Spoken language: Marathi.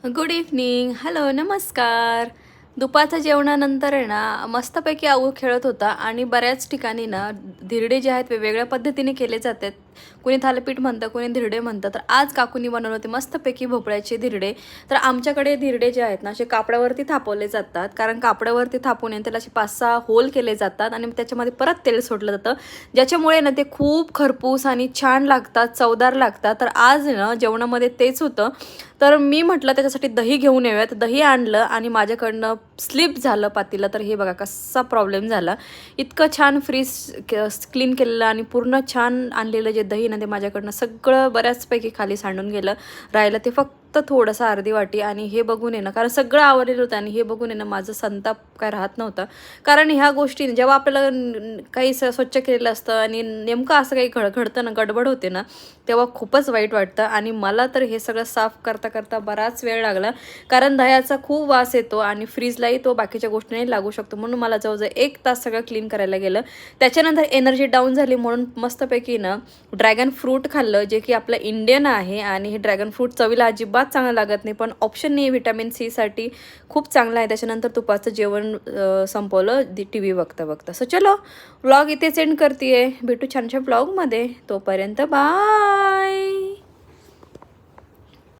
Good evening. हॅलो, नमस्कार. दुपारच्या जेवणानंतर आहे ना मस्तपैकी आऊ खेळत होता आणि बऱ्याच ठिकाणी ना धिरडे जे आहेत वेगवेगळ्या पद्धतीने केले जातात. कोणी थालीपीठ म्हणतं, कोणी धिरडे म्हणतं. तर आज काकूनी बनवले होते मस्तपैकी भोपळ्याचे धिरडे. तर आमच्याकडे धिरडे जे आहेत ना असे कापडावरती थापवले जातात, कारण कापडावरती थापून आहे त्याला असे 5-6 होल केले जातात आणि त्याच्यामध्ये परत तेल सोडलं जातं, ज्याच्यामुळे ना ते खूप खरपूस आणि छान लागतात, चवदार लागतात. तर आज ना जेवणामध्ये तेच होतं. तर मी म्हटलं त्याच्यासाठी दही घेऊन येऊयात. दही आणलं आणि माझ्याकडनं स्लिप झालं पातेलं. तर हे बघा कसा प्रॉब्लेम झाला. इतकं छान फ्रीज क्लीन केलेलं आणि पूर्ण छान आणलेलं जे दही ना ते माझ्याकडनं सगळं बऱ्याचपैकी खाली सांडून गेलं. राहिलं ते फक्त थोडंसं अर्धी वाटी. आणि हे बघून आहे ना, कारण सगळं आवरलेलं होतं आणि हे बघून आहे ना माझं संताप काय राहत नव्हता. कारण ह्या गोष्टी जेव्हा आपल्याला काही स्वच्छ केलेलं असतं आणि नेमकं असं काही घडतं ना, गडबड होते ना, तेव्हा खूपच वाईट वाटतं. आणि मला तर हे सगळं साफ करता करता बराच वेळ लागला, कारण दह्याचा खूप वास येतो आणि फ्रीजलाही तो बाकीच्या गोष्टींनाही लागू शकतो. म्हणून मला जवळजवळ 1 तास सगळं क्लीन करायला गेलं. त्याच्यानंतर एनर्जी डाऊन झाली म्हणून मस्तपैकी ना ड्रॅगन फ्रूट खाल्लं, जे की आपलं इंडियन आहे. आणि हे ड्रॅगन फ्रूट चवीला अजिबात चांगलं लागत नाही, पण ऑप्शन नाही, व्हिटॅमिन सी साठी खूप चांगलं आहे. त्याच्यानंतर तुपाचं जेवण संपवलं टी व्ही बघता बघता. सो चलो, व्लॉग इथे सेंड करते. भेटू छानशा व्लॉगमध्ये. तोपर्यंत बाय.